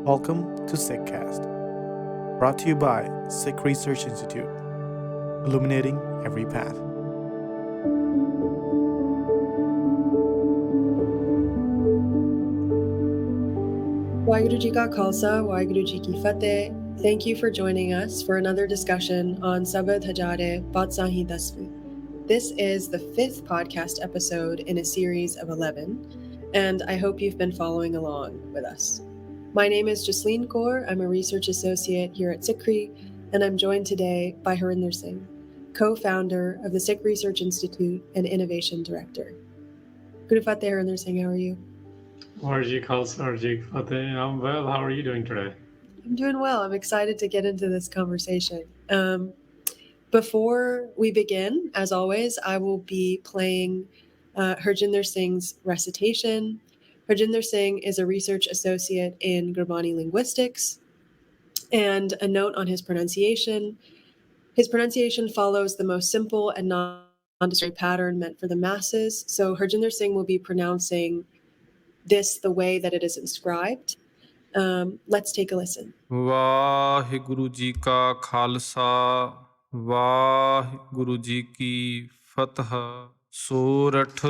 Welcome to SikhCast, brought to you by Sikh Research Institute, illuminating every path. Waheguru Ji Ka Khalsa, Waheguru Ji Ki Fateh. Thank you for joining us for another discussion on Sabad Hajare Patshahi. This is the 5th podcast episode in a series of 11, and I hope you've been following along with us. My name is Jasleen Kaur. I'm a research associate here at SikhRI, and I'm joined today by Harinder Singh, co-founder of the Sikh Research Institute and Innovation Director. Guru Fateh, Harinder Singh, how are you? Arji Khalsa, Arji Fateh. I'm well. How are you doing today? I'm doing well. I'm excited to get into this conversation. Before we begin, as always, I will be playing Harinder Singh's recitation. Harinder Singh is a research associate in Gurbani linguistics, and a note on his pronunciation. His pronunciation follows the most simple and non-distracting pattern meant for the masses. So Harinder Singh will be pronouncing this the way that it is inscribed. Let's take a listen. Waheguru ji ਕਾ ਖਾਲਸਾ ਵਾਹਿਗੁਰੂ ਜੀ ਕੀ ਫਤਿਹ ਸੋਰਠ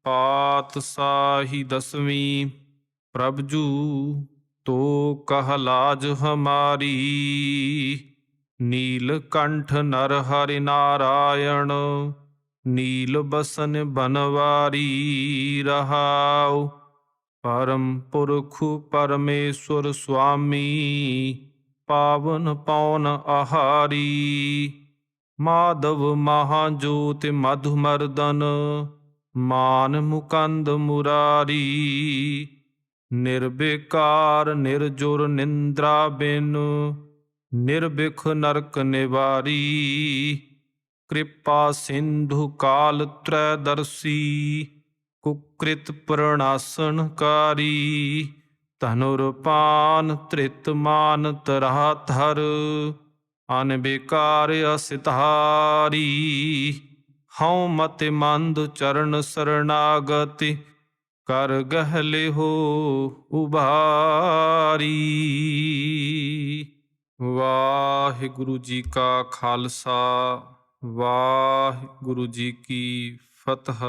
ਪਾਤਸ਼ਾਹੀ ਦਸਵੀਂ ਪ੍ਰਭਜੂ ਤੋ ਕਹ ਲਾਜ ਹਮਾਰੀ ਨੀਲਕੰਠ ਨਰ ਹਰਿ ਨਾਰਾਇਣ ਨੀਲ ਬਸਨ ਬਨਵਾਰੀ ਰਹਾਉ परम पुरख परमेश्वर स्वामी पावन पौन आहारी माधव महाज्योत मधुमर्दन मान मुकंद मुरारी निर्विकार निर्जुर निंद्रा बिन निर्भिख नरक निवारी कृपा सिंधु काल त्रैदर्शी कुकृत प्रणासनकारी धनुर्पान त्रितमान तराधर अनविकार असितारी हऊँ मति मंद चरण शरणागति कर गहले हो उबारी वाहिगुरु जी का खालसा वाहिगुरु जी की फतह.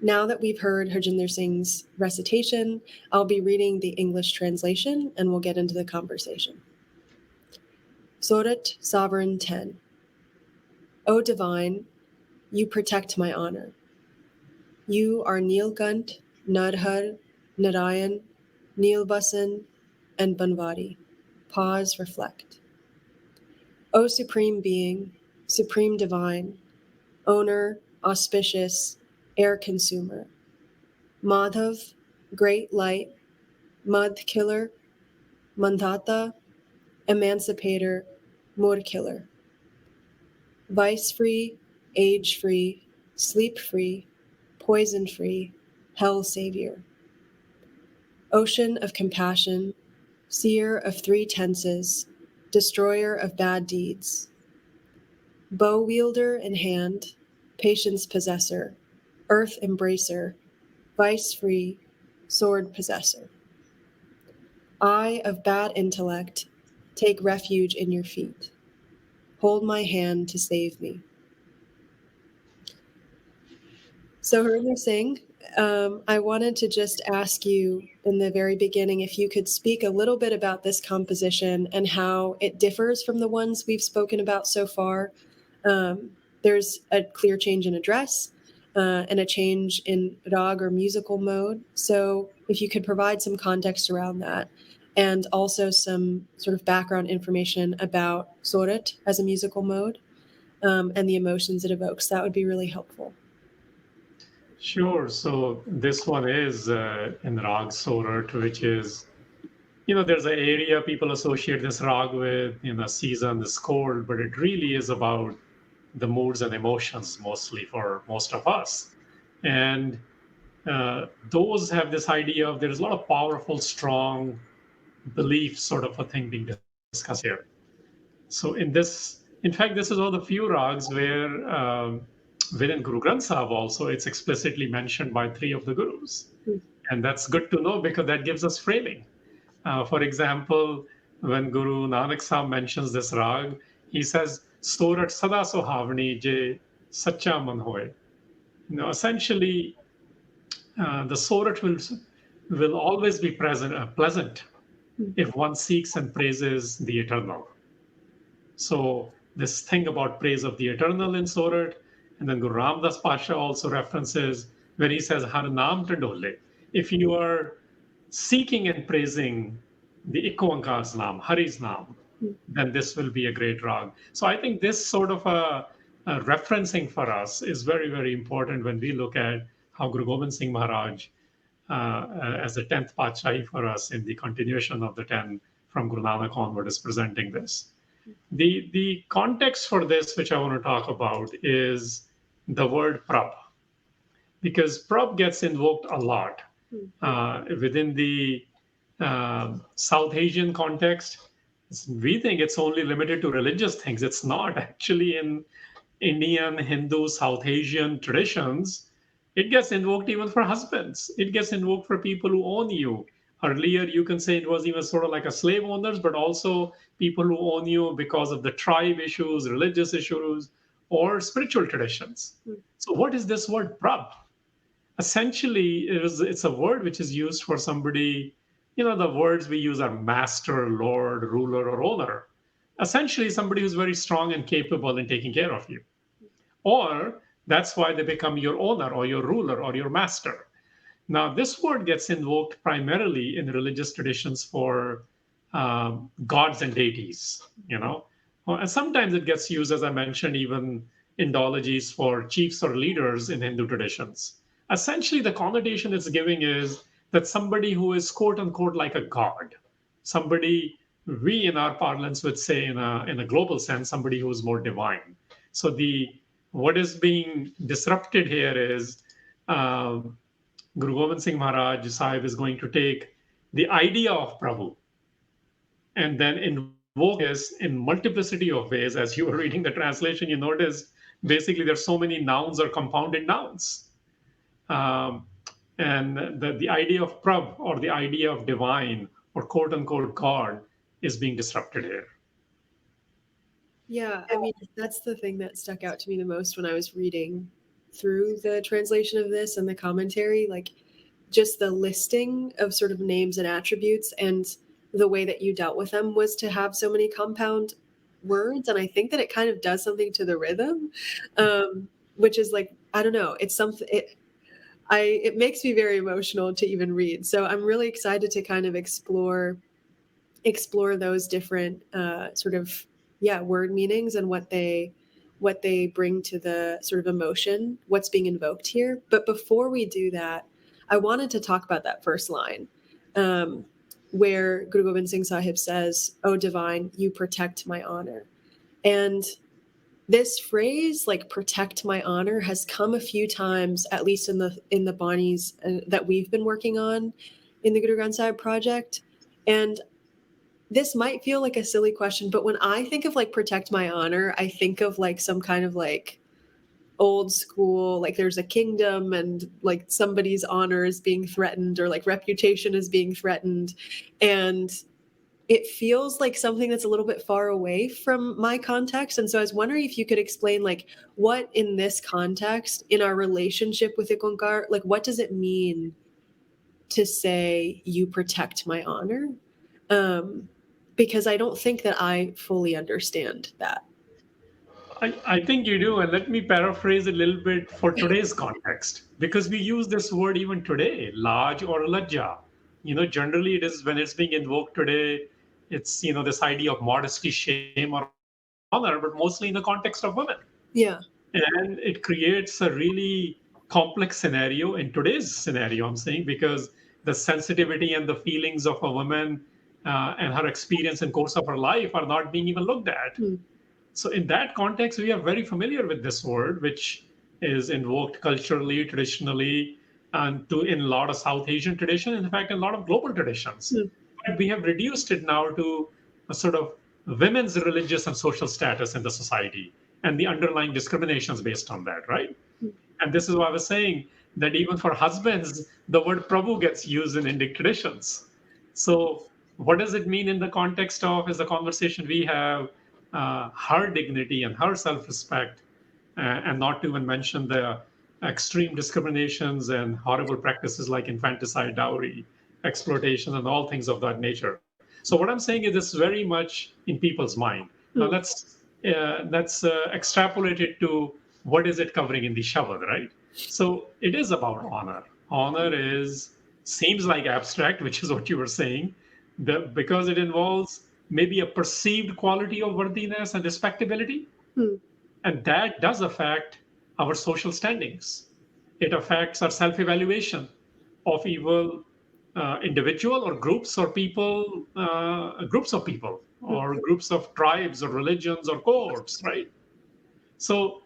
Now that we've heard Harinder Singh's recitation, I'll be reading the English translation and we'll get into the conversation. Surat Sovereign 10. O Divine, you protect my honor. You are Nilkant, Nadhar, Narayan, Nilbasan, and Banwari. Pause, reflect. O Supreme Being, Supreme Divine, Owner, Auspicious, Air consumer. Madhav, great light. Mud killer. Mandhata, emancipator. Mur killer. Vice free, age free, sleep free, poison free, hell savior. Ocean of compassion, seer of 3 tenses, destroyer of bad deeds. Bow wielder in hand, patience possessor. Earth embracer, vice-free, sword possessor. I of bad intellect, take refuge in your feet. Hold my hand to save me. So Harinder Singh, I wanted to just ask you in the very beginning if you could speak a little bit about this composition and how it differs from the ones we've spoken about so far. There's a clear change in address, and a change in rag or musical mode. So if you could provide some context around that and also some sort of background information about Surat as a musical mode and the emotions it evokes, that would be really helpful. Sure. So this one is in Rag Surat, which is, there's an area people associate this rag with, season, this cold, but it really is about the moods and emotions mostly for most of us. And those have this idea of there's a lot of powerful, strong belief sort of a thing being discussed here. So in fact, this is one of the few rags where within Guru Granth Sahib also, it's explicitly mentioned by 3 of the gurus. And that's good to know because that gives us framing. For example, when Guru Nanak Sahib mentions this rag, he says, Surat sada sohavni je sacha man hoy. Essentially, the Surat will always be pleasant if one seeks and praises the eternal. So this thing about praise of the eternal in Surat, and then Guru Ramdas Pasha also references where he says, Har naam tadole. If you are seeking and praising the IkOankar's naam, Hari's naam, then this will be a great rag. So I think this sort of a referencing for us is very, very important when we look at how Guru Gobind Singh Maharaj, as the 10th Patshahi for us in the continuation of the 10 from Guru Nanak onward, is presenting this. The context for this, which I want to talk about, is the word prab, because prab gets invoked a lot within the South Asian context. We think it's only limited to religious things. It's not. Actually, in Indian, Hindu, South Asian traditions, it gets invoked even for husbands. It gets invoked for people who own you. Earlier, you can say it was even sort of like a slave owners, but also people who own you because of the tribe issues, religious issues, or spiritual traditions. So what is this word prab? Essentially, it's a word which is used for somebody, the words we use are master, lord, ruler, or owner. Essentially, somebody who's very strong and capable in taking care of you. Or that's why they become your owner or your ruler or your master. Now, this word gets invoked primarily in religious traditions for gods and deities, And sometimes it gets used, as I mentioned, even in doologies for chiefs or leaders in Hindu traditions. Essentially, the connotation it's giving is that somebody who is quote unquote like a god, somebody we in our parlance would say in a global sense, somebody who is more divine. So what is being disrupted here is Guru Gobind Singh Maharaj Sahib is going to take the idea of Prabhu and then invoke this in multiplicity of ways. As you were reading the translation, you noticed basically there's so many nouns or compounded nouns. And the idea of Prabh or the idea of divine or quote unquote God is being disrupted here. Yeah, I mean, that's the thing that stuck out to me the most when I was reading through the translation of this and the commentary, like just the listing of sort of names and attributes and the way that you dealt with them was to have so many compound words. And I think that it kind of does something to the rhythm, which is like, I don't know, it's something, it makes me very emotional to even read. So I'm really excited to kind of explore those different sort of, word meanings and what they bring to the sort of emotion, what's being invoked here. But before we do that, I wanted to talk about that first line where Guru Gobind Singh Sahib says, "Oh divine, you protect my honor." And this phrase, like "protect my honor," has come a few times, at least in the Banis that we've been working on in the Guru Granth Sahib project. And this might feel like a silly question, but when I think of like protect my honor, I think of like some kind of like old school, like there's a kingdom and like somebody's honor is being threatened or like reputation is being threatened. And it feels like something that's a little bit far away from my context. And so I was wondering if you could explain like what in this context, in our relationship with IkOankar, like what does it mean to say you protect my honor? Because I don't think that I fully understand that. I think you do. And let me paraphrase a little bit for today's context, because we use this word even today, laj or lajja. Generally it is when it's being invoked today, it's, this idea of modesty, shame, or honor, but mostly in the context of women. Yeah. And it creates a really complex scenario in today's scenario, I'm saying, because the sensitivity and the feelings of a woman and her experience and course of her life are not being even looked at. So in that context, we are very familiar with this word, which is invoked culturally, traditionally, and in a lot of South Asian tradition, in fact, in a lot of global traditions. But we have reduced it now to a sort of women's religious and social status in the society and the underlying discriminations based on that, right? And this is why I was saying that even for husbands, the word Prabhu gets used in Indic traditions. So, what does it mean in the context of, as a conversation we have, her dignity and her self respect, and not to even mention the extreme discriminations and horrible practices like infanticide, dowry, exploitation, and all things of that nature. So, what I'm saying is this very much in people's mind. Now, let's extrapolate it to what is it covering in the Shabad, right? So it is about honor. Honor seems like abstract, which is what you were saying, because it involves maybe a perceived quality of worthiness and respectability, and that does affect our social standings. It affects our self-evaluation of evil individual or groups or people, groups of people, or groups of tribes or religions or cohorts, right? So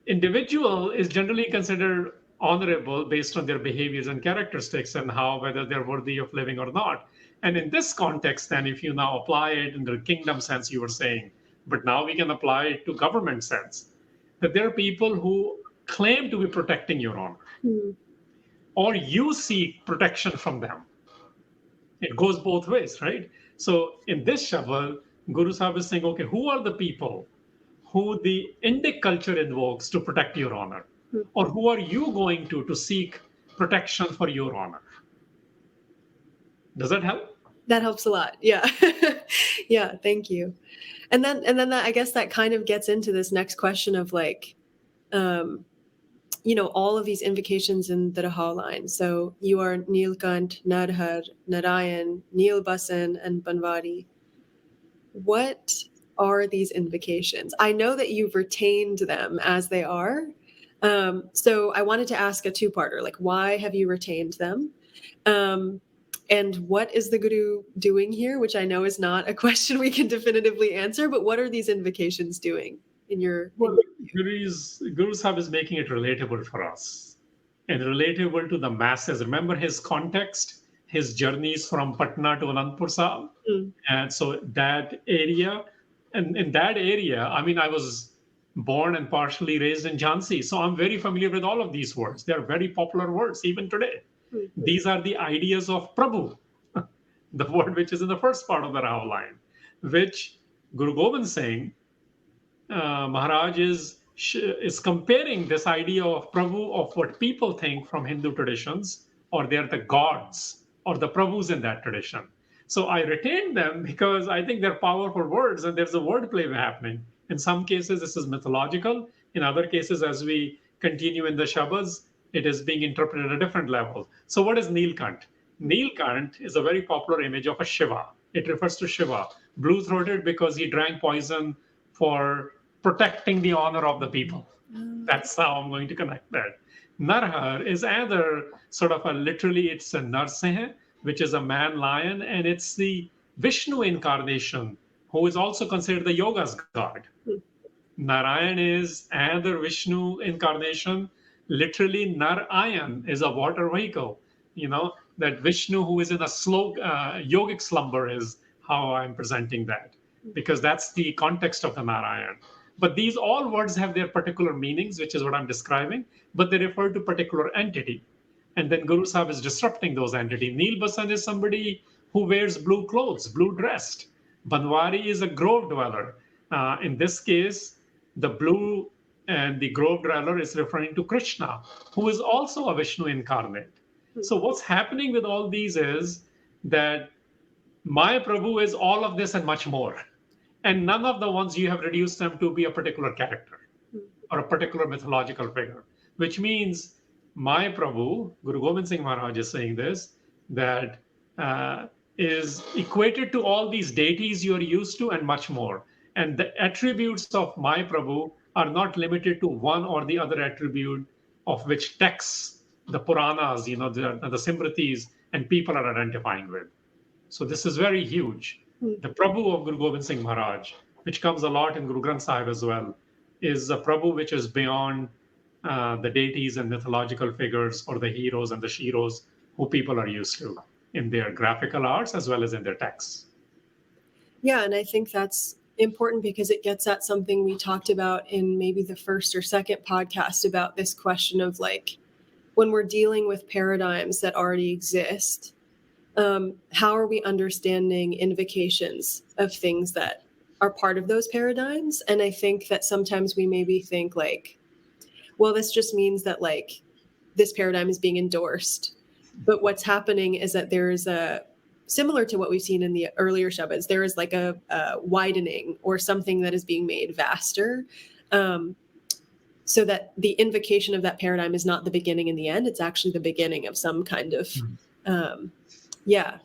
individual is generally considered honorable based on their behaviors and characteristics and how whether they're worthy of living or not. And in this context, then if you now apply it in the kingdom sense you were saying, but now we can apply it to government sense, that there are people who claim to be protecting your honor, or you seek protection from them. It goes both ways, right? So in this Shabad, Guru Sahib is saying, okay, who are the people who the Indic culture invokes to protect your honor? Or who are you going to seek protection for your honor? Does that help? That helps a lot. Yeah. Yeah. Thank you. And then that, I guess that kind of gets into this next question of like, all of these invocations in the Raha line. So you are Neelkant, Narhar, Narayan, Neelbasan, and Banwari. What are these invocations? I know that you've retained them as they are. So I wanted to ask a two-parter, like why have you retained them? And what is the Guru doing here? Which I know is not a question we can definitively answer, but what are these invocations doing in your Guru Sahib is making it relatable for us and relatable to the masses. Remember his context, his journeys from Patna to Anandpur Sahib. And so that area, and in that area, I mean, I was born and partially raised in Jhansi. So I'm very familiar with all of these words. They're very popular words even today. These are the ideas of Prabhu, the word which is in the first part of the Raha line, which Guru Gobind Singh Maharaj is comparing this idea of Prabhu of what people think from Hindu traditions, or they're the gods or the Prabhus in that tradition. So I retained them because I think they're powerful words and there's a wordplay happening. In some cases, this is mythological. In other cases, as we continue in the Shabads, it is being interpreted at a different level. So what is Neelkant? Neelkant is a very popular image of a Shiva. It refers to Shiva, blue-throated because he drank poison for protecting the honor of the people. That's how I'm going to connect that. Narhar is either sort of literally it's a Narsingh, which is a man lion, and it's the Vishnu incarnation, who is also considered the yoga's god. Narayan is either Vishnu incarnation, literally Narayan is a water vehicle. That Vishnu who is in a slow yogic slumber is how I'm presenting that, because that's the context of the Narayan. But these all words have their particular meanings, which is what I'm describing, but they refer to particular entity. And then Guru Sahib is disrupting those entities. Neelbasan is somebody who wears blue clothes, blue dressed. Banwari is a grove dweller. In this case, the blue and the grove dweller is referring to Krishna, who is also a Vishnu incarnate. So what's happening with all these is that my Prabhu is all of this and much more. And none of the ones you have reduced them to be a particular character or a particular mythological figure, which means my Prabhu, Guru Gobind Singh Maharaj is saying this, that is equated to all these deities you're used to and much more. And the attributes of my Prabhu are not limited to one or the other attribute of which texts, the Puranas, the Simritis, and people are identifying with. So this is very huge. The Prabhu of Guru Gobind Singh Maharaj, which comes a lot in Guru Granth Sahib as well, is a Prabhu which is beyond the deities and mythological figures or the heroes and the sheroes who people are used to in their graphical arts as well as in their texts. Yeah, and I think that's important because it gets at something we talked about in maybe the first or second podcast about this question of like, when we're dealing with paradigms that already exist, how are we understanding invocations of things that are part of those paradigms? And I think that sometimes we maybe think like, well, this just means that like this paradigm is being endorsed. But what's happening is that there is a, similar to what we've seen in the earlier Shabads, there is like a widening or something that is being made vaster. So that the invocation of that paradigm is not the beginning and the end. It's actually the beginning of some kind of,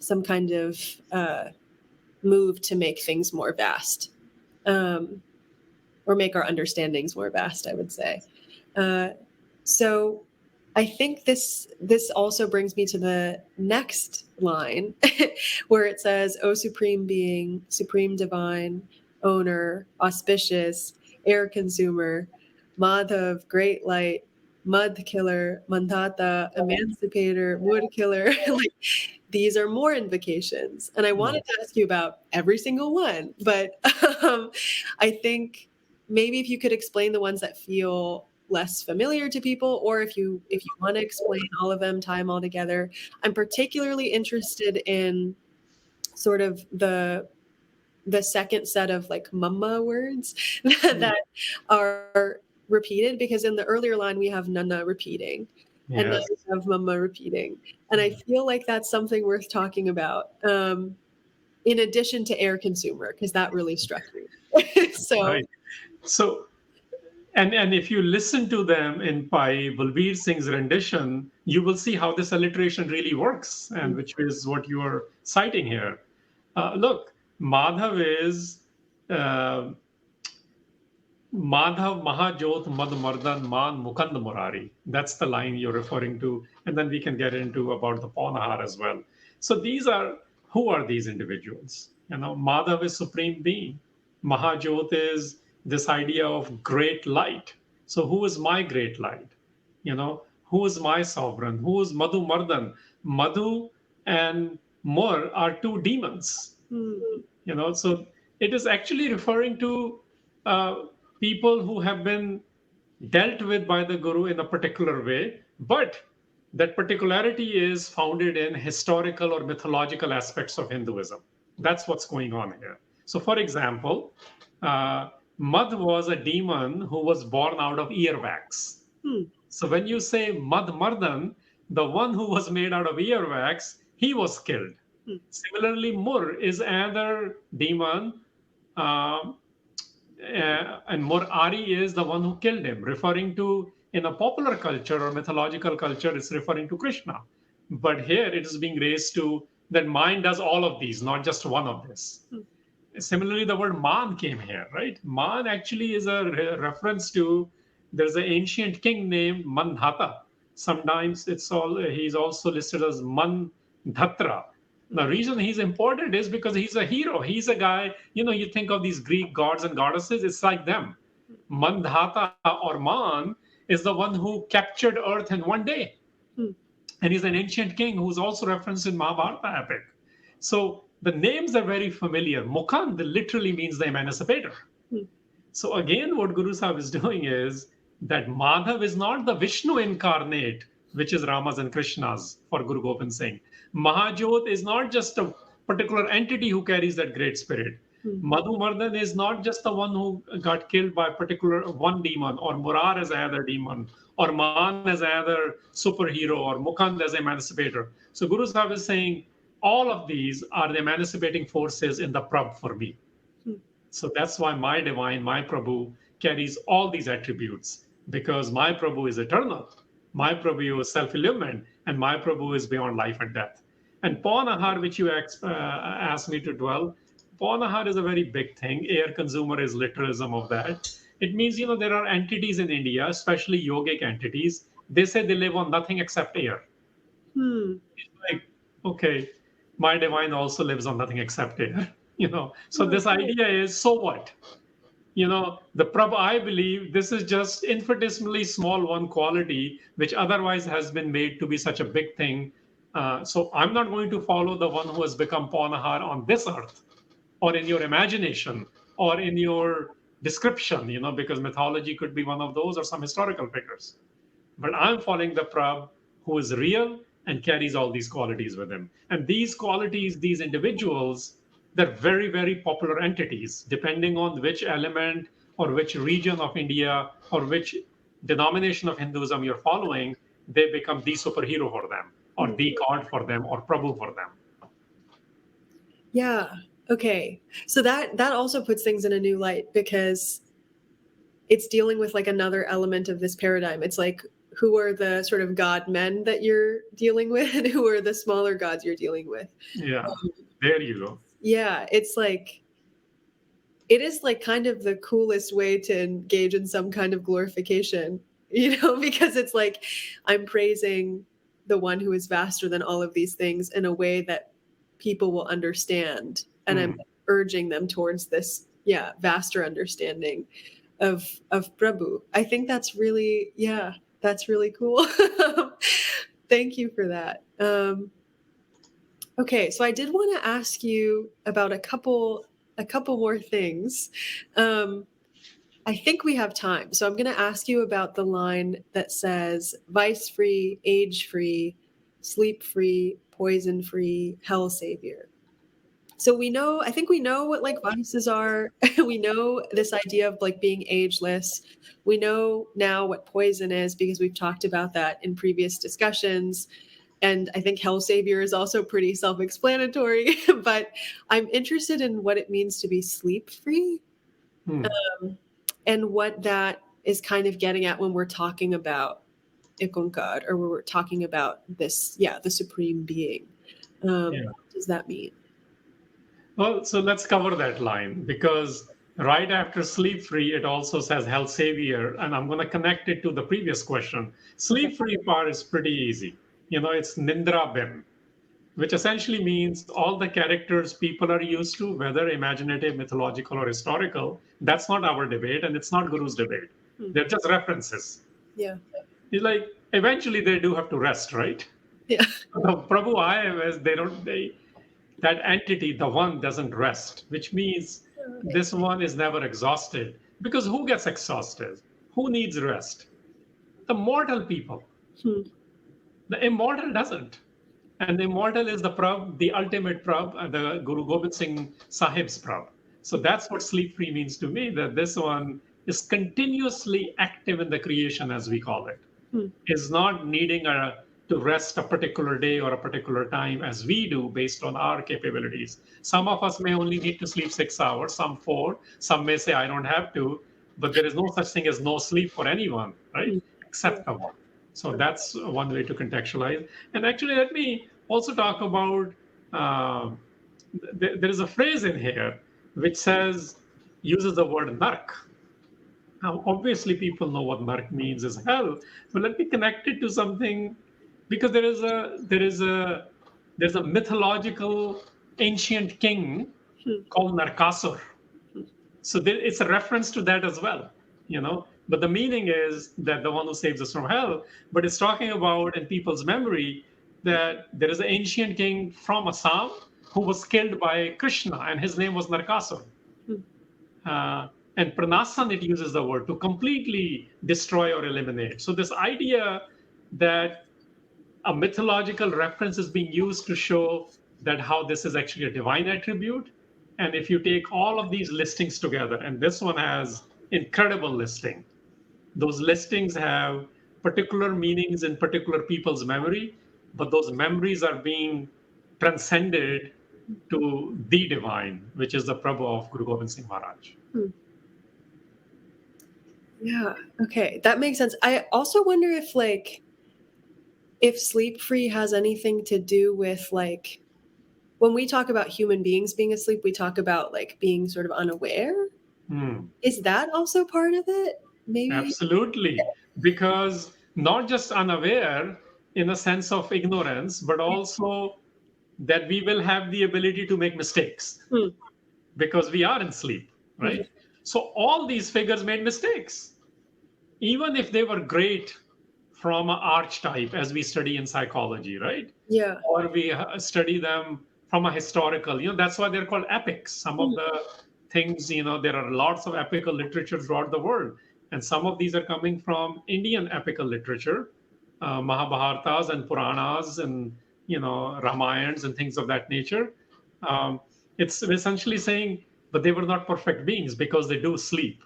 some kind of move to make things more vast, or make our understandings more vast, I would say. So I think this also brings me to the next line where it says, O Supreme Being, Supreme Divine, Owner, Auspicious, Air Consumer, Madhav, Great Light, Mud Killer, Mandata, Emancipator, Wood Killer. Like, these are more invocations. And I wanted to ask you about every single one, but I think maybe if you could explain the ones that feel less familiar to people, or if you want to explain all of them, tie them all together. I'm particularly interested in sort of the second set of like mumma words that are repeated, because in the earlier line we have nana repeating, and then we have mumma repeating, and I feel like that's something worth talking about, in addition to air consumer, because that really struck me. So right. So and if you listen to them in Pai Balbir Singh's rendition, you will see how this alliteration really works, and which is what you are citing here. Look, Madhav is Madhav Mahajot Mad Mardan Man Mukand Murari. That's the line you're referring to. And then we can get into about the Pawnahar as well. So who are these individuals? Madhav is Supreme Being. Mahajot is this idea of great light. So who is my great light? Who is my sovereign? Who is Madhu Mardan? Madhu and Mur are two demons. So it is actually referring to people who have been dealt with by the Guru in a particular way, but that particularity is founded in historical or mythological aspects of Hinduism. That's what's going on here. So, for example, Mad was a demon who was born out of earwax. So when you say Mad Mardan, the one who was made out of earwax, he was killed. Similarly, Mur is another demon, and Murari is the one who killed him, referring to, in a popular culture or mythological culture, it's referring to Krishna. But here it is being raised to that mind does all of these, not just one of this. Similarly, the word Man came here, right? Man actually is a reference to, there's an ancient king named Mandhata. Sometimes he's also listed as Mandhatra. The reason he's important is because he's a hero. He's a guy, you think of these Greek gods and goddesses, it's like them. Mandhata or Man is the one who captured earth in one day. And he's an ancient king who's also referenced in Mahabharata epic. So the names are very familiar. Mukand literally means the emancipator. So again, what Guru Sahib is doing is that Madhav is not the Vishnu incarnate, which is Rama's and Krishna's for Guru Gobind Singh. Mahajot is not just a particular entity who carries that great spirit. Madhu Mardan is not just the one who got killed by one demon, or Murar as another demon, or Man as another superhero, or Mukand as emancipator. So Guru Sahib is saying all of these are the emancipating forces in the Prabhu for me. So that's why my divine, my Prabhu, carries all these attributes, because my Prabhu is eternal. My Prabhu is self-illumined, and my Prabhu is beyond life and death. And Pawnahar, which you asked me to dwell, Pawnahar is a very big thing. Air consumer is literalism of that. It means, there are entities in India, especially yogic entities. They say they live on nothing except air. It's like, okay, my divine also lives on nothing except air. So this idea is, so what? The Prabhu, I believe this is just infinitesimally small one quality, which otherwise has been made to be such a big thing. So I'm not going to follow the one who has become Pawnahar on this earth, or in your imagination, or in your description, because mythology could be one of those, or some historical figures. But I'm following the Prabhu who is real and carries all these qualities with him. And these qualities, these individuals, they're very, very popular entities, depending on which element or which region of India or which denomination of Hinduism you're following, they become the superhero for them, or the god for them, or Prabhu for them. Yeah. Okay. So that also puts things in a new light, because it's dealing with like another element of this paradigm. It's like, who are the sort of god men that you're dealing with, and who are the smaller gods you're dealing with? Yeah. There you go. Yeah. It's like, it is like kind of the coolest way to engage in some kind of glorification, because it's like, I'm praising the one who is vaster than all of these things in a way that people will understand. And I'm urging them towards this, vaster understanding of Prabhu. I think that's really, that's really cool. Thank you for that. Okay, so I did want to ask you about a couple more things. I think we have time, so I'm going to ask you about the line that says vice-free, age-free, sleep-free, poison-free, hell savior. So I think we know what like vices are. We know this idea of like being ageless. We know now what poison is, because we've talked about that in previous discussions. And I think hell savior is also pretty self-explanatory, but I'm interested in what it means to be sleep-free, and what that is kind of getting at when we're talking about IkOankar, or when we're talking about this, the supreme being. What does that mean? Well, so let's cover that line, because right after sleep free, it also says hell savior. And I'm going to connect it to the previous question. Sleep free part is pretty easy. It's Nindra Bim, which essentially means all the characters people are used to, whether imaginative, mythological, or historical. That's not our debate, and it's not Guru's debate. They're just references. Yeah. It's like, eventually they do have to rest, right? Yeah. The Prabhu IMS, that entity, the one, doesn't rest, which means this one is never exhausted. Because who gets exhausted? Who needs rest? The mortal people. The immortal doesn't. And the immortal is the Prabh, the ultimate Prabh, the Guru Gobind Singh Sahib's Prabh. So that's what sleep free means to me, that this one is continuously active in the creation, as we call it. Is not needing to rest a particular day or a particular time as we do based on our capabilities. Some of us may only need to sleep 6 hours, some 4. Some may say, I don't have to, but there is no such thing as no sleep for anyone, right? Except the one. So that's one way to contextualize. And actually, let me also talk about, there is a phrase in here which uses the word nark. Now, obviously, people know what nark means is hell, but let me connect it to something, because there's a mythological ancient king called Narkasur. So it's a reference to that as well, But the meaning is that the one who saves us from hell. But it's talking about, in people's memory, that there is an ancient king from Assam who was killed by Krishna, and his name was Narkasur. And Pranasan, it uses the word to completely destroy or eliminate. So this idea that a mythological reference is being used to show that how this is actually a divine attribute. And if you take all of these listings together, and this one has incredible listing, those listings have particular meanings in particular people's memory, but those memories are being transcended to the divine, which is the Prabhu of Guru Gobind Singh Maharaj. Yeah. Okay. That makes sense. I also wonder if sleep free has anything to do with when we talk about human beings being asleep, we talk about being sort of unaware. Is that also part of it? Maybe. Absolutely. Because not just unaware in a sense of ignorance, but also that we will have the ability to make mistakes because we are in sleep, right? So all these figures made mistakes, even if they were great from an archetype, as we study in psychology, right? Yeah. Or we study them from a historical, that's why they're called epics. Some of the things, there are lots of epical literature throughout the world. And some of these are coming from Indian epical literature. Mahabharatas and Puranas and Ramayans and things of that nature. Um, it's essentially saying, but they were not perfect beings because they do sleep.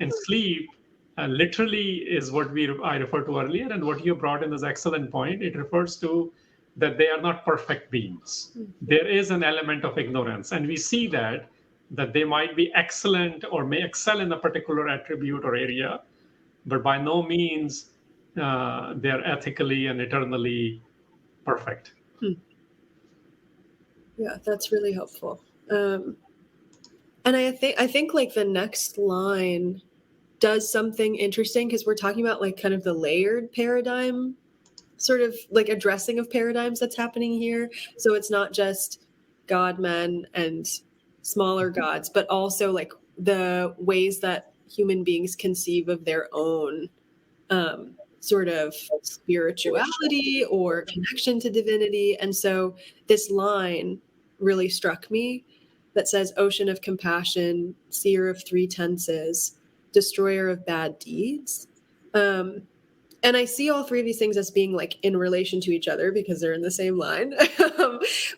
And sleep literally is what I referred to earlier, and what you brought in is excellent point. It refers to that they are not perfect beings. There is an element of ignorance, and we see that they might be excellent or may excel in a particular attribute or area, but by no means they're ethically and eternally perfect. Yeah, that's really helpful. And I think like the next line does something interesting because we're talking about like kind of the layered paradigm, sort of like addressing of paradigms that's happening here. So it's not just God, men, and smaller gods, but also like the ways that human beings conceive of their own sort of spirituality or connection to divinity. And so this line really struck me that says, ocean of compassion, seer of three tenses, destroyer of bad deeds. And I see all three of these things as being like in relation to each other because they're in the same line.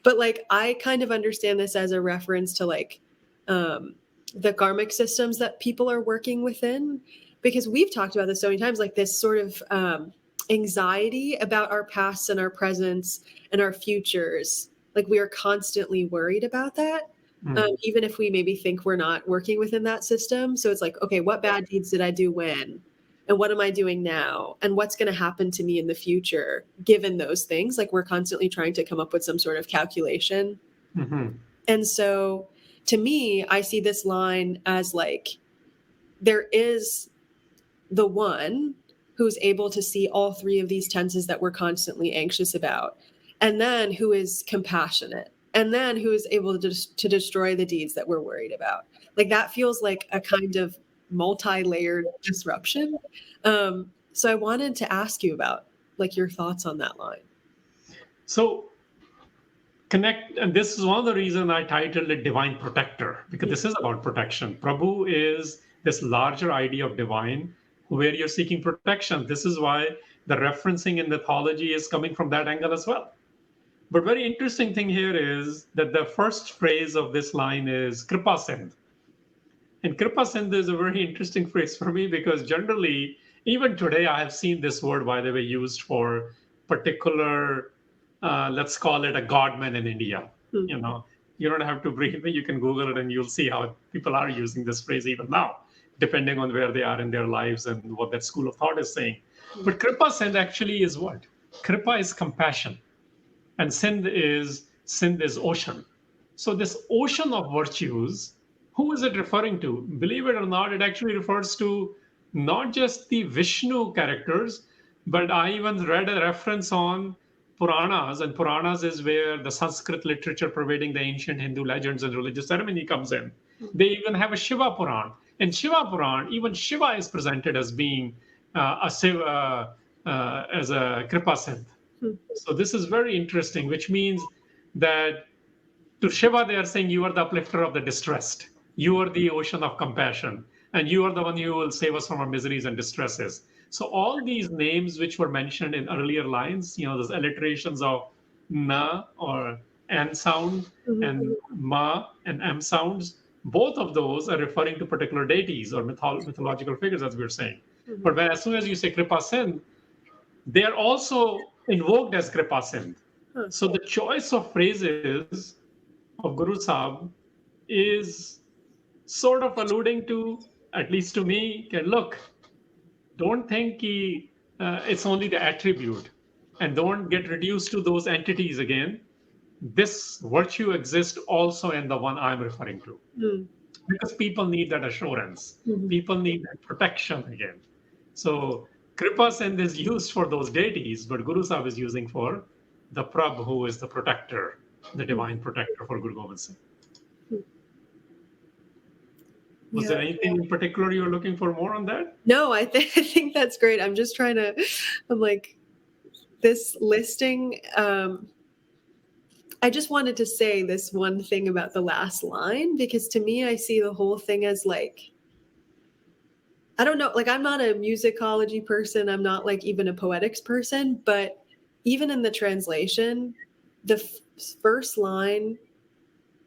But like, I kind of understand this as a reference to like the karmic systems that people are working within, because we've talked about this so many times, like this sort of anxiety about our pasts and our presents and our futures. Like we are constantly worried about that. Even if we maybe think we're not working within that system. So it's like, okay, what bad deeds did I do when? And what am I doing now? And what's going to happen to me in the future, given those things? Like we're constantly trying to come up with some sort of calculation. And so to me, I see this line as like, there is the one who's able to see all three of these tenses that we're constantly anxious about, and then who is compassionate, and then who is able to destroy the deeds that we're worried about. Like that feels like a kind of multi-layered disruption. So I wanted to ask you about like your thoughts on that line. So and this is one of the reasons I titled it Divine Protector, because this is about protection. Prabhu is this larger idea of divine where you're seeking protection. This is why the referencing in mythology is coming from that angle as well. But very interesting thing here is that the first phrase of this line is Kripa Sindh. And Kripa Sindh is a very interesting phrase for me because generally, even today, I have seen this word, by the way, used for particular, let's call it a godman in India. You don't have to believe me. You can Google it and you'll see how people are using this phrase even now, depending on where they are in their lives and what that school of thought is saying. But Kripa Sindh actually is what? Kripa is compassion. And Sindh is ocean. So this ocean of virtues, who is it referring to? Believe it or not, it actually refers to not just the Vishnu characters, but I even read a reference on Puranas, and Puranas is where the Sanskrit literature pervading the ancient Hindu legends and religious ceremony comes in. They even have a Shiva Puran. In Shiva Puran, even Shiva is presented as being as a Kripa Sindh. So this is very interesting, which means that to Shiva, they are saying you are the uplifter of the distressed. You are the ocean of compassion, and you are the one who will save us from our miseries and distresses. So all these names which were mentioned in earlier lines, those alliterations of na or n sound and ma and m sounds, both of those are referring to particular deities or mythological figures, as we were saying. But as soon as you say Kripa Sindh, they are also invoked as Kripa Sindh. So the choice of phrases of Guru Sahib is sort of alluding to, at least to me, look, don't think it's only the attribute and don't get reduced to those entities again. This virtue exists also in the one I'm referring to. Because people need that assurance. People need that protection again. So Kripa Sindh is used for those deities, but Guru Sahib is using for the Prabhu, who is the protector, the divine protector for Guru Gobind Singh. Was there anything in particular you were looking for more on that? No, I think that's great. I'm just trying to, I'm like, this listing, I just wanted to say this one thing about the last line, because to me, I see the whole thing as like, I don't know, like I'm not a musicology person, I'm not like even a poetics person, but even in the translation, the first line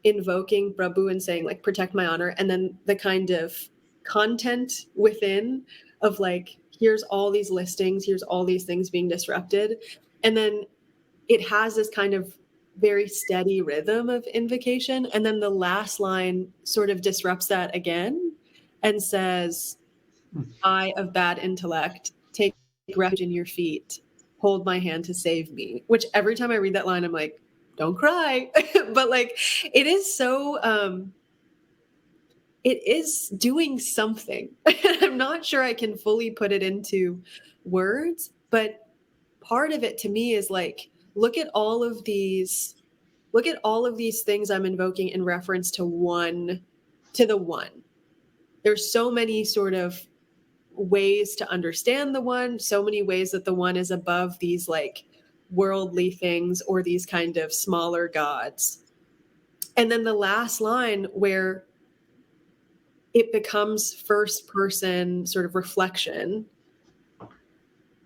invoking Prabhu and saying like protect my honor, and then the kind of content within of like here's all these listings, here's all these things being disrupted, and then it has this kind of very steady rhythm of invocation, and then the last line sort of disrupts that again and says, I of bad intellect take refuge in your feet, hold my hand to save me, which every time I read that line I'm like, don't cry. But like it is so it is doing something. I'm not sure I can fully put it into words, but part of it to me is like, look at all of these things I'm invoking in reference to the one. There's so many sort of ways to understand the one, so many ways that the one is above these like worldly things or these kind of smaller gods. And then the last line where it becomes first person sort of reflection,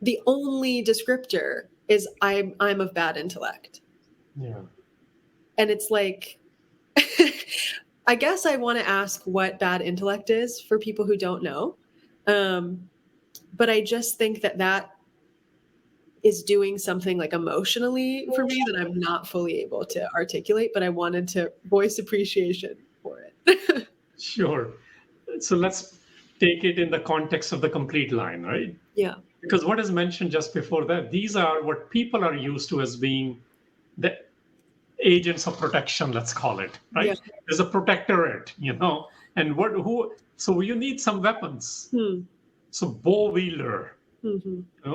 the only descriptor is I'm of bad intellect. Yeah. And it's like I guess I want to ask what bad intellect is for people who don't know. But I just think that is doing something like emotionally for me that I'm not fully able to articulate, but I wanted to voice appreciation for it. Sure. So let's take it in the context of the complete line, right? Yeah. Because what is mentioned just before that, these are what people are used to as being the agents of protection, let's call it, right? Yeah. There's a protectorate, and so you need some weapons. So bow wielder,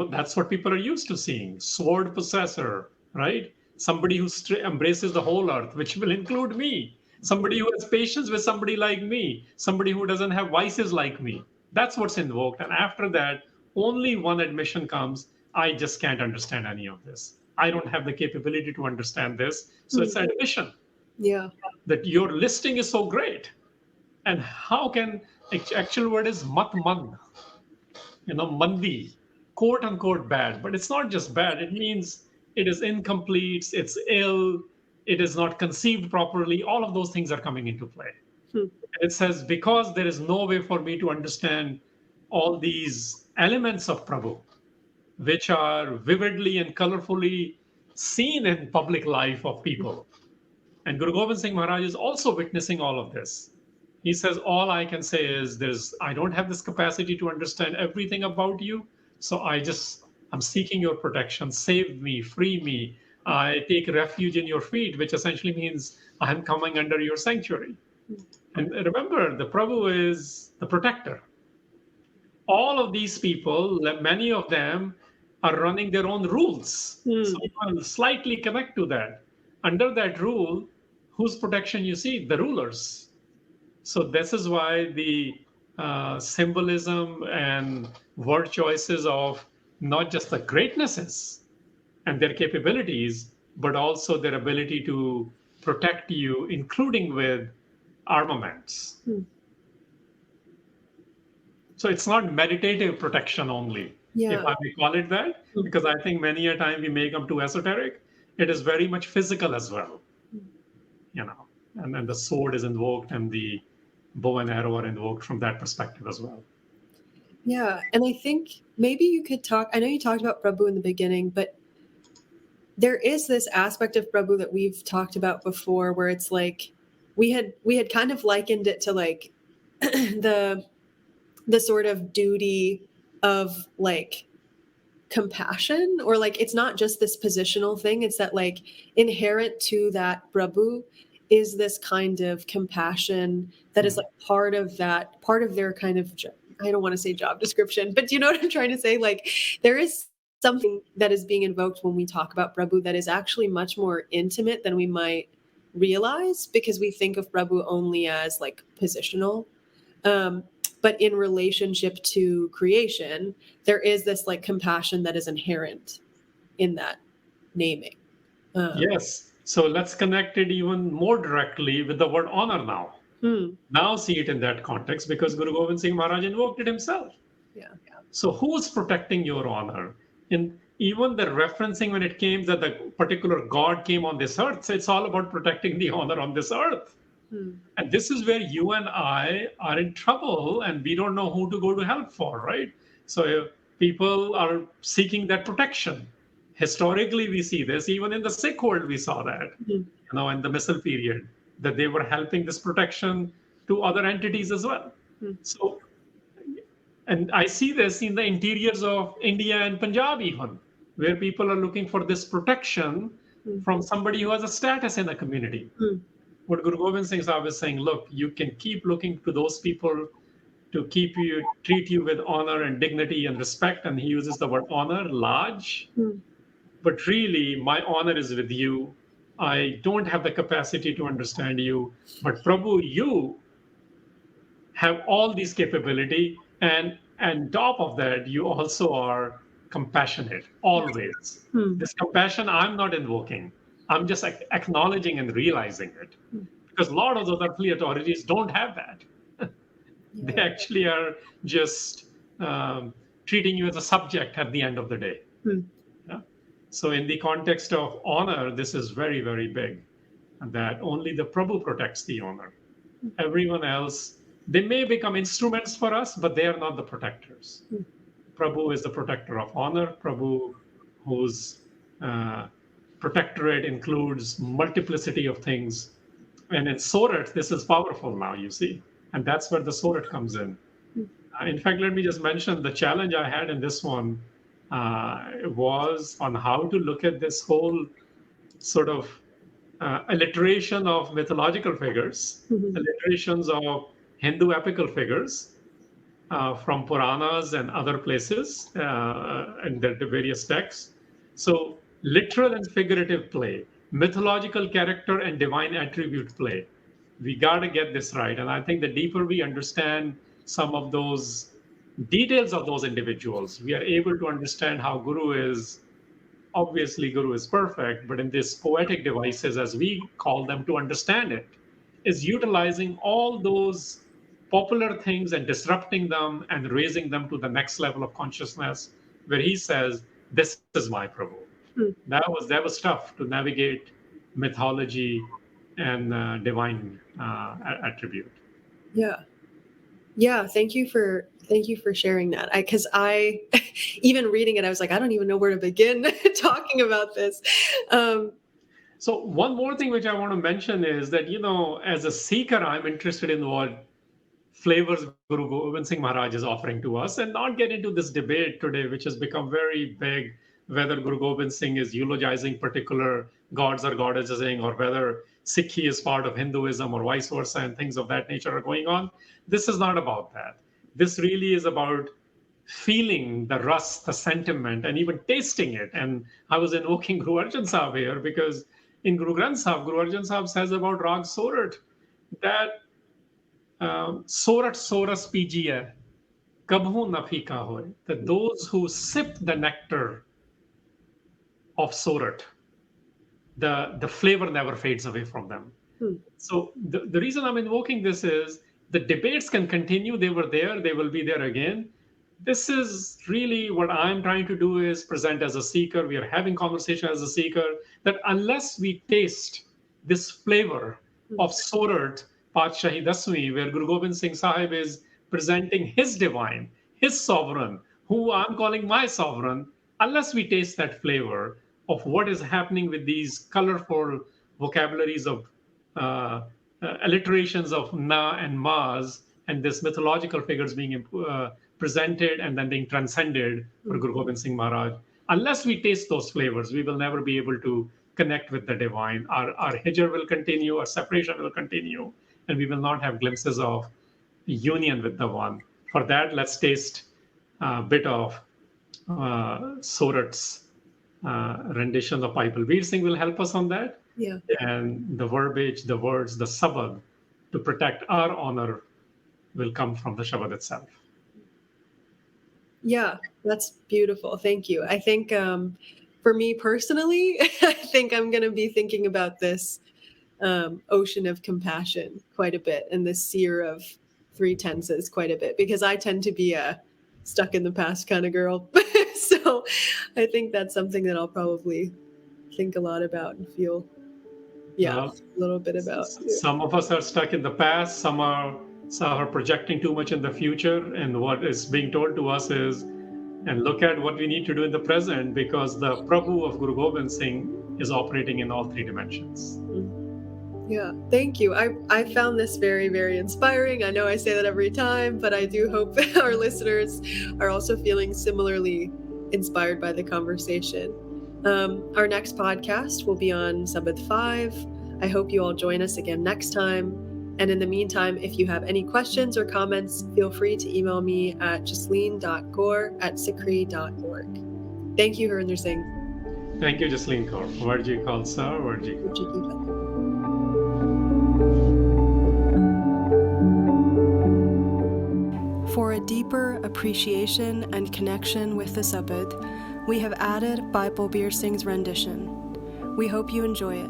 that's what people are used to seeing. Sword possessor, right? Somebody who embraces the whole earth, which will include me. Somebody who has patience with somebody like me. Somebody who doesn't have vices like me. That's what's invoked. And after that, only one admission comes, I just can't understand any of this. I don't have the capability to understand this. So it's admission. Yeah. That your listing is so great. And how can, actual word is matman, mandi, quote unquote bad. But it's not just bad. It means it is incomplete, it's ill, it is not conceived properly. All of those things are coming into play. And it says, because there is no way for me to understand all these elements of Prabhu, which are vividly and colorfully seen in public life of people. And Guru Gobind Singh Maharaj is also witnessing all of this. He says, all I can say is I don't have this capacity to understand everything about you. So I'm seeking your protection. Save me, free me. I take refuge in your feet, which essentially means I'm coming under your sanctuary. And remember, the Prabhu is the protector. All of these people, many of them are running their own rules. So I'll slightly connect to that. Under that rule, whose protection you see? The rulers. So this is why the symbolism and word choices of not just the greatnesses and their capabilities, but also their ability to protect you, including with armaments. So it's not meditative protection only, if I may call it that, because I think many a time we make them too esoteric. It is very much physical as well, and then the sword is invoked and the bow and arrow are invoked from that perspective as well. Yeah. And I think maybe you could I know you talked about Prabhu in the beginning, but there is this aspect of Prabhu that we've talked about before where it's like, we had kind of likened it to like the sort of duty of like compassion, or like it's not just this positional thing, it's that like inherent to that Prabhu is this kind of compassion that is like part of their kind of, I don't want to say job description, but do you know what I'm trying to say? Like there is something that is being invoked when we talk about Prabhu that is actually much more intimate than we might realize, because we think of Prabhu only as like positional. But in relationship to creation, there is this like compassion that is inherent in that naming. Yes. So let's connect it even more directly with the word honor now. Now see it in that context, because Guru Gobind Singh Maharaj invoked it himself. Yeah. So who's protecting your honor? And even the referencing when it came that the particular God came on this earth, so it's all about protecting the honor on this earth. And this is where you and I are in trouble and we don't know who to go to help for, right? So people are seeking that protection. Historically, we see this. Even in the Sikh world, we saw that, in the missile period, that they were helping this protection to other entities as well. So, and I see this in the interiors of India and Punjab even, where people are looking for this protection from somebody who has a status in the community. What Guru Gobind Singh Sahib is saying, look, you can keep looking to those people to treat you with honor and dignity and respect. And he uses the word honor, large. But really, my honor is with you. I don't have the capacity to understand you. But Prabhu, you have all these capability. And top of that, you also are compassionate, always. This compassion, I'm not invoking. I'm just acknowledging and realizing it. Because a lot of those earthly authorities don't have that. They actually are just treating you as a subject at the end of the day. Yeah? So in the context of honor, this is very, very big. That only the Prabhu protects the honor. Everyone else, they may become instruments for us, but they are not the protectors. Prabhu is the protector of honor. Prabhu, whose protectorate includes multiplicity of things. And in Sorat, this is powerful now, you see. And that's where the Sorat comes in. In fact, let me just mention the challenge I had in this one was on how to look at this whole sort of alliteration of mythological figures, alliterations of Hindu epical figures from Puranas and other places and the various texts. So literal and figurative play, mythological character and divine attribute play. We got to get this right. And I think the deeper we understand some of those details of those individuals, we are able to understand how Guru is perfect, but in these poetic devices, as we call them, to understand it, is utilizing all those popular things and disrupting them and raising them to the next level of consciousness, where he says, "This is my Prabhu." That was tough to navigate mythology and divine attribute. Yeah, thank you for sharing that. Because I even reading it, I was like, I don't even know where to begin talking about this. So one more thing which I want to mention is that, as a seeker, I'm interested in what flavors Guru Gobind Singh Maharaj is offering to us, and not get into this debate today, which has become very big, whether Guru Gobind Singh is eulogizing particular gods or goddesses, or whether Sikhi is part of Hinduism or vice versa, and things of that nature are going on. This is not about that. This really is about feeling the rust, the sentiment, and even tasting it. And I was invoking Guru Arjan Sahib here because in Guru Granth Sahib, Guru Arjan Sahib says about Rag Sorat that Sorat Soras Pijiya, Kabhu na phika hoy, that those who sip the nectar of Sorat, the flavor never fades away from them. So the reason I'm invoking this is the debates can continue. They were there, they will be there again. This is really what I'm trying to do is present as a seeker. We are having conversation as a seeker, that unless we taste this flavor of Sorat Patshahi Dasmi, where Guru Gobind Singh Sahib is presenting his divine, his sovereign, who I'm calling my sovereign, unless we taste that flavor of what is happening with these colorful vocabularies of alliterations of na and mas, and this mythological figures being presented and then being transcended for Guru Gobind Singh Maharaj. Unless we taste those flavors, we will never be able to connect with the divine. Our hijr will continue, our separation will continue, and we will not have glimpses of union with the one. For that, let's taste a bit of Sorat's rendition of Bible. Veer Singh will help us on that. Yeah. And the verbiage, the words, the Sabad to protect our honor will come from the Shabad itself. Yeah, that's beautiful. Thank you. I think for me personally, I think I'm going to be thinking about this ocean of compassion quite a bit, and this seer of three tenses quite a bit, because I tend to be a stuck in the past kind of girl. So I think that's something that I'll probably think a lot about and feel, a little bit about. Some of us are stuck in the past, some are projecting too much in the future, and what is being told to us is, and look at what we need to do in the present, because the Prabhu of Guru Gobind Singh is operating in all three dimensions. Yeah, thank you. I found this very, very inspiring. I know I say that every time, but I do hope our listeners are also feeling similarly inspired by the conversation. Our next podcast will be on Sabad 5. I hope you all join us again next time. And in the meantime, if you have any questions or comments, feel free to email me at jasleen.kaur@sikhri.org. Thank you, Harinder Singh. Thank you, Jasleen Kaur. Varji Khalsa, Varji. For a deeper appreciation and connection with the Sabad, we have added Bible Beer Singh's rendition. We hope you enjoy it.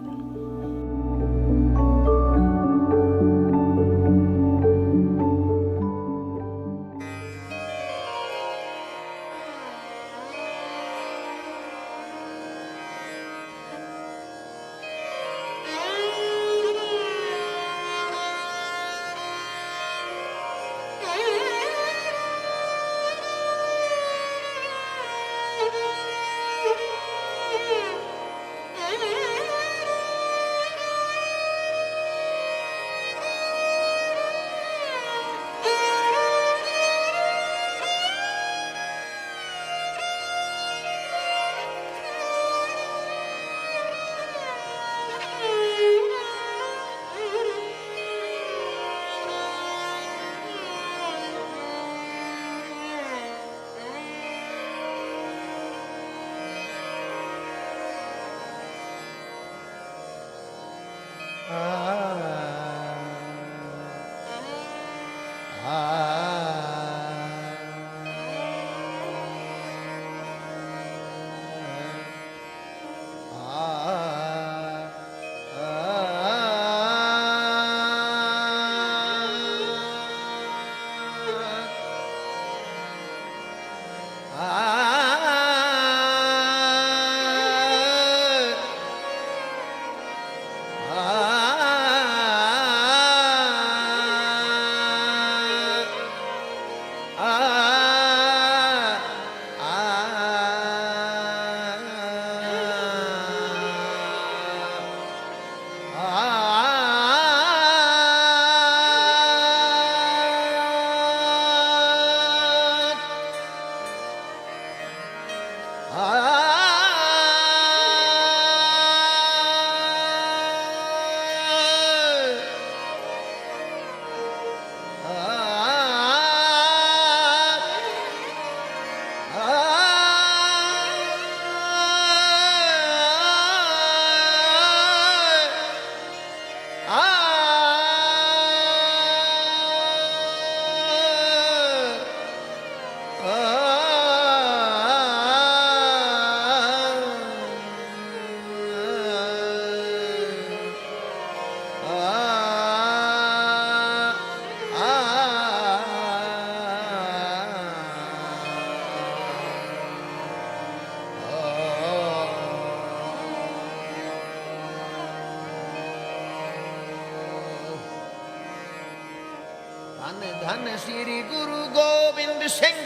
ਧੰਨ ਸ੍ਰੀ ਗੁਰੂ ਗੋਬਿੰਦ ਸਿੰਘ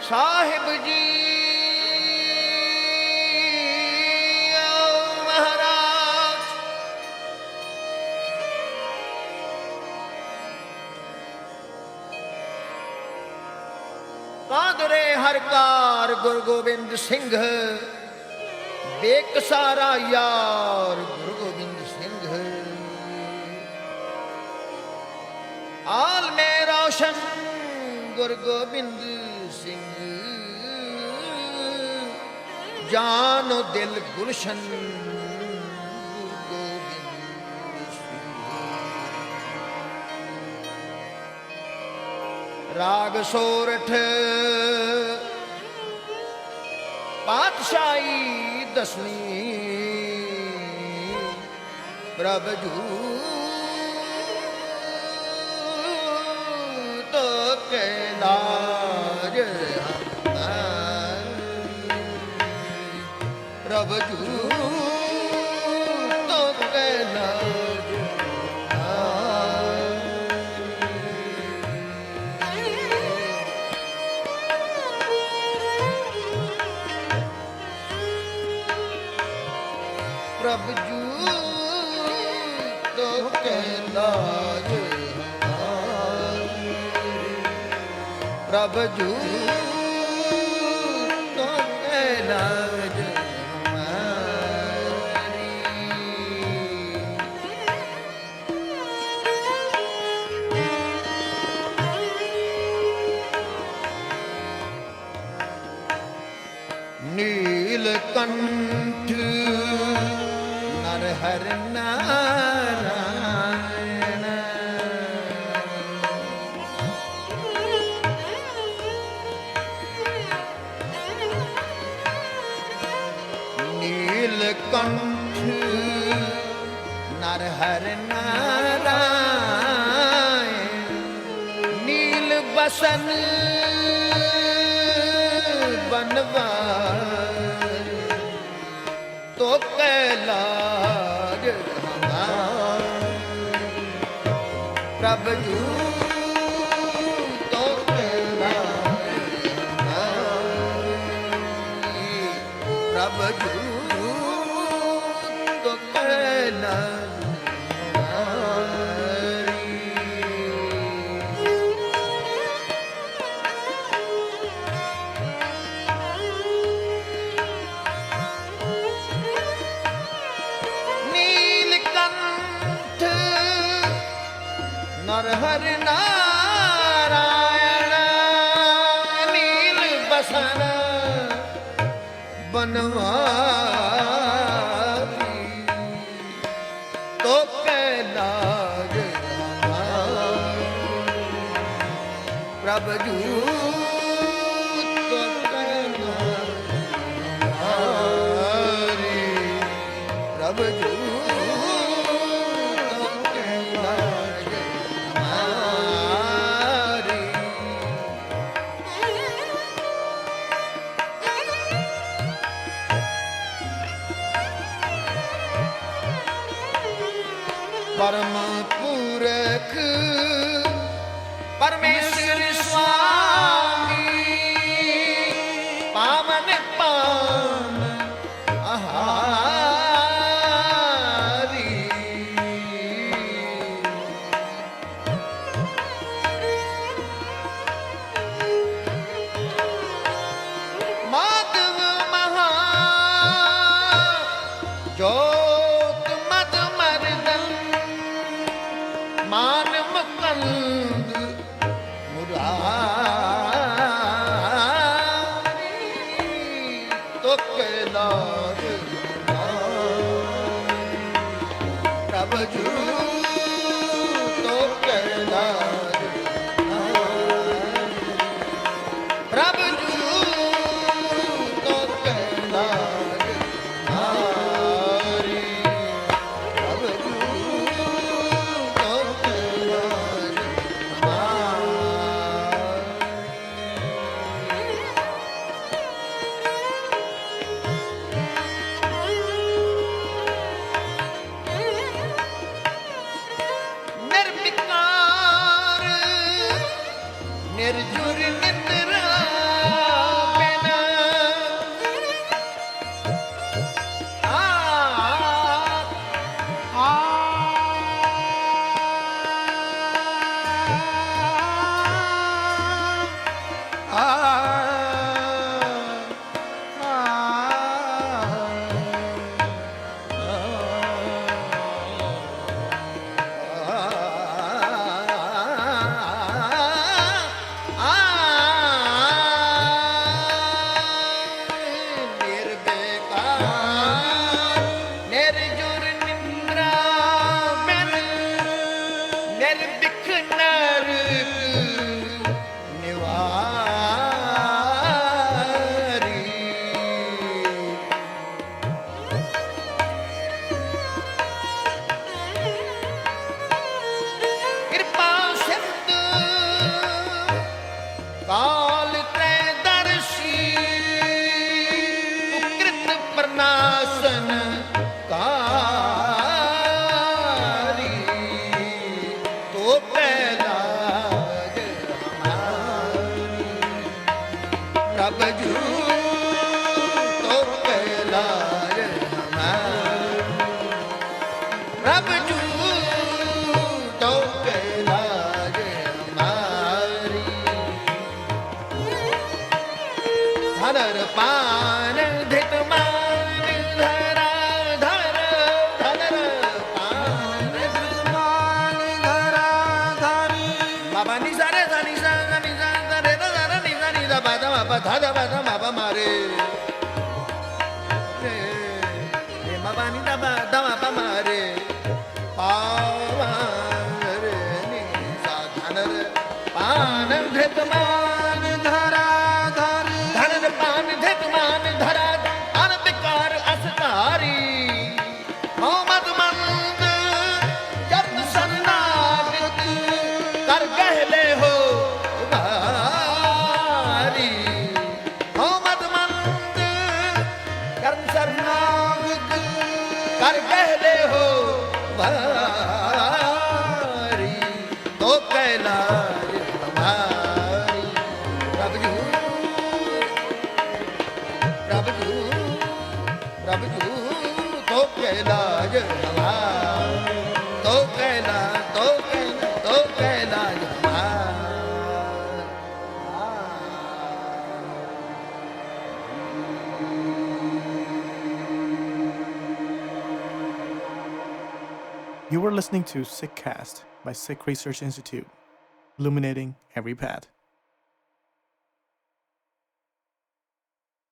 ਸਾਹਿਬ ਜੀ ਮਹਾਰਾਜ। ਕਾਦਰੇ ਹਰਕਾਰ ਗੁਰੂ ਗੋਬਿੰਦ ਸਿੰਘ ਬੇਕਸਾਰਾ ਯਾਰ ਗੁਰੂ ਗੋਬਿੰਦ ਸਿੰਘ। आलमे रोशन गुरु गोबिंद सिंह जानो दिल गुलशन गुरु गोबिंद सिंह। राग सोरठ पातशाही दसवीं प्रभु जू तो ਪ੍ਰਭ ਜੂ ਤੋ ਕੈਲਾਜ ਪ੍ਰਭ ਜੂ ਤੋ ਕੈਲਾਜ ਪ੍ਰਭ ਜੂ ਤੋ ਕੈਲਾਜ नीलकंठ नरहर नारायण नीलकंठ नरहर नारायण नील बसन बनवार तो कैलाज प्रभ जू तो कैलाज प्रभ जू तो कैलाज हर नारायण नील बसन बनवारी तो कैलाज प्रभ जू तो कैलाज प्रभ जू परम पूरक परमेश्वर स्वामी पावन पावन आहारी माधव महा ज्योत मद मर्दन मान मुकंद मुरारी तो कैलाज प्रभ जू तो कैलाज प्रभ जू तो कैलाज जू तो कैलाश हमारी प्रभ जू तो कैलाश हमारी धनर पान धित मान धरा धर धनर पान धित मान धरा धरी बाबा नि सा रे सा नि सा रे दा दा नि सा नि दा बा दा बा धा दा बा मारे रे रे बाबा नि दा बा मारे पावा रे नि सा धनर पान धित मान धरा धरी धनर पान धित मान धरा अन विकार असकारी मोहम्मद मंद जब शरणागत कर कहले हो भारी मोहम्मद मंद कर शरणागत कर कहले हो भारी तो कैलाश हमारी प्रभु जू प्रभु जू प्रभु जू तो कैलाश हमारी तो कैलाश तो कैलाश तो Kailash You were listening to SikhCast by Sikh Research Institute, illuminating every path.